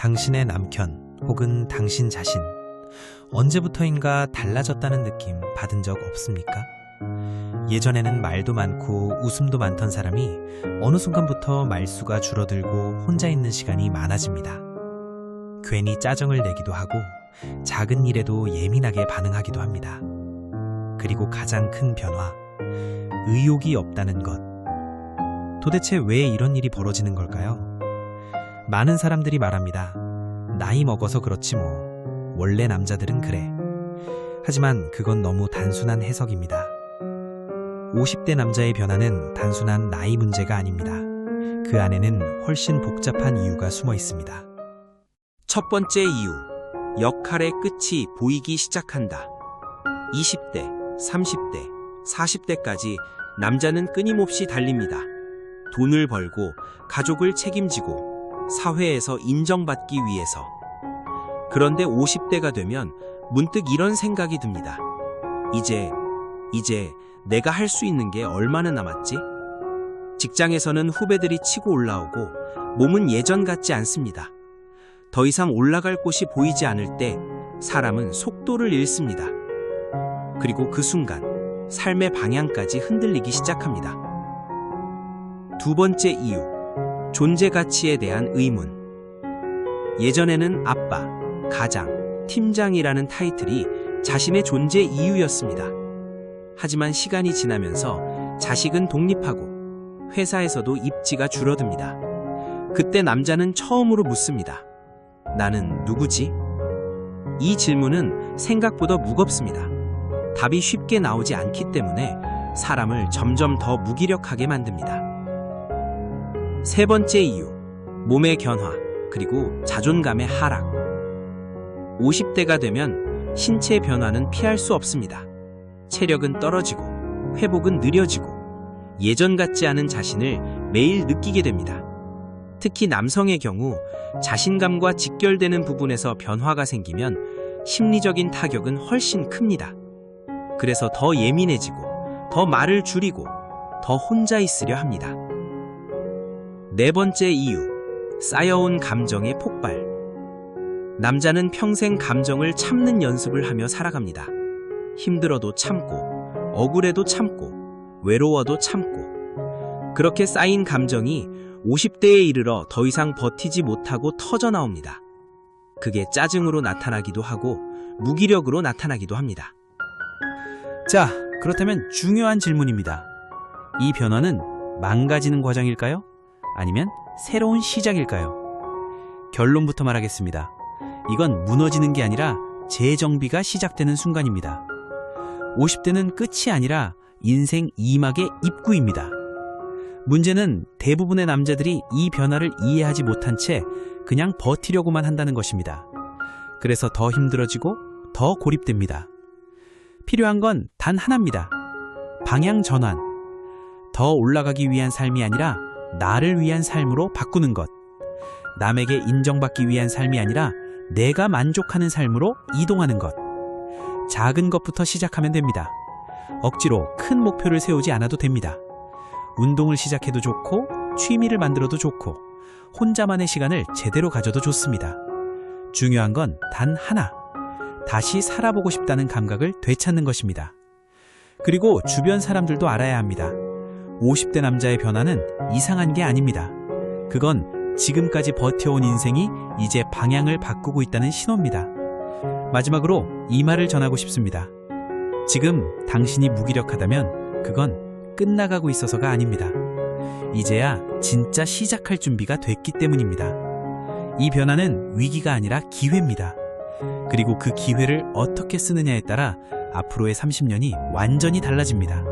당신의 남편 혹은 당신 자신, 언제부터인가 달라졌다는 느낌 받은 적 없습니까? 예전에는 말도 많고 웃음도 많던 사람이 어느 순간부터 말수가 줄어들고 혼자 있는 시간이 많아집니다. 괜히 짜증을 내기도 하고 작은 일에도 예민하게 반응하기도 합니다. 그리고 가장 큰 변화, 의욕이 없다는 것. 도대체 왜 이런 일이 벌어지는 걸까요? 많은 사람들이 말합니다. 나이 먹어서 그렇지 뭐. 원래 남자들은 그래. 하지만 그건 너무 단순한 해석입니다. 50대 남자의 변화는 단순한 나이 문제가 아닙니다. 그 안에는 훨씬 복잡한 이유가 숨어 있습니다. 첫 번째 이유, 역할의 끝이 보이기 시작한다. 20대, 30대, 40대까지 남자는 끊임없이 달립니다. 돈을 벌고 가족을 책임지고 사회에서 인정받기 위해서. 그런데 50대가 되면 문득 이런 생각이 듭니다. 이제 내가 할 수 있는 게 얼마나 남았지? 직장에서는 후배들이 치고 올라오고 몸은 예전 같지 않습니다. 더 이상 올라갈 곳이 보이지 않을 때 사람은 속도를 잃습니다. 그리고 그 순간 삶의 방향까지 흔들리기 시작합니다. 두 번째 이유, 존재 가치에 대한 의문. 예전에는 아빠, 가장, 팀장이라는 타이틀이 자신의 존재 이유였습니다. 하지만 시간이 지나면서 자식은 독립하고 회사에서도 입지가 줄어듭니다. 그때 남자는 처음으로 묻습니다. 나는 누구지? 이 질문은 생각보다 무겁습니다. 답이 쉽게 나오지 않기 때문에 사람을 점점 더 무기력하게 만듭니다. 세 번째 이유, 몸의 견화, 그리고 자존감의 하락. 50대가 되면 신체 변화는 피할 수 없습니다. 체력은 떨어지고 회복은 느려지고 예전 같지 않은 자신을 매일 느끼게 됩니다. 특히 남성의 경우 자신감과 직결되는 부분에서 변화가 생기면 심리적인 타격은 훨씬 큽니다. 그래서 더 예민해지고 더 말을 줄이고 더 혼자 있으려 합니다. 네 번째 이유, 쌓여온 감정의 폭발. 남자는 평생 감정을 참는 연습을 하며 살아갑니다. 힘들어도 참고, 억울해도 참고, 외로워도 참고. 그렇게 쌓인 감정이 50대에 이르러 더 이상 버티지 못하고 터져 나옵니다. 그게 짜증으로 나타나기도 하고 무기력으로 나타나기도 합니다. 자, 그렇다면 중요한 질문입니다. 이 변화는 망가지는 과정일까요? 아니면 새로운 시작일까요? 결론부터 말하겠습니다. 이건 무너지는 게 아니라 재정비가 시작되는 순간입니다. 50대는 끝이 아니라 인생 2막의 입구입니다. 문제는 대부분의 남자들이 이 변화를 이해하지 못한 채 그냥 버티려고만 한다는 것입니다. 그래서 더 힘들어지고 더 고립됩니다. 필요한 건 단 하나입니다. 방향 전환. 더 올라가기 위한 삶이 아니라 나를 위한 삶으로 바꾸는 것. 남에게 인정받기 위한 삶이 아니라 내가 만족하는 삶으로 이동하는 것. 작은 것부터 시작하면 됩니다. 억지로 큰 목표를 세우지 않아도 됩니다. 운동을 시작해도 좋고, 취미를 만들어도 좋고, 혼자만의 시간을 제대로 가져도 좋습니다. 중요한 건 단 하나. 다시 살아보고 싶다는 감각을 되찾는 것입니다. 그리고 주변 사람들도 알아야 합니다. 50대 남자의 변화는 이상한 게 아닙니다. 그건 지금까지 버텨온 인생이 이제 방향을 바꾸고 있다는 신호입니다. 마지막으로 이 말을 전하고 싶습니다. 지금 당신이 무기력하다면 그건 끝나가고 있어서가 아닙니다. 이제야 진짜 시작할 준비가 됐기 때문입니다. 이 변화는 위기가 아니라 기회입니다. 그리고 그 기회를 어떻게 쓰느냐에 따라 앞으로의 30년이 완전히 달라집니다.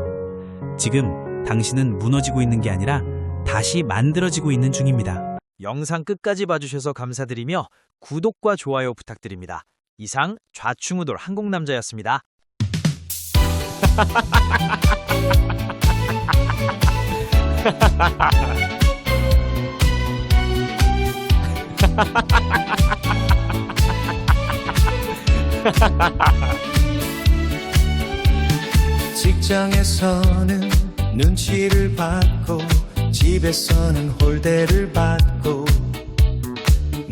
지금 당신은 무너지고 있는 게 아니라 다시 만들어지고 있는 중입니다. 영상 끝까지 봐주셔서 감사드리며 구독과 좋아요 부탁드립니다. 이상 좌충우돌 한국남자였습니다. 직장에서는 눈치를 받고 집에서는 홀대를 받고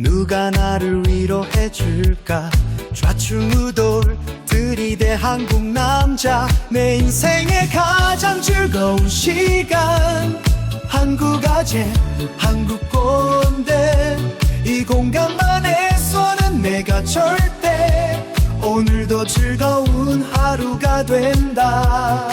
누가 나를 위로해 줄까? 좌충우돌 들이대 한국 남자, 내 인생의 가장 즐거운 시간. 한국 아재, 한국 꼰대, 이 공간만에서는 내가 절대 오늘도 즐거운 하루가 된다.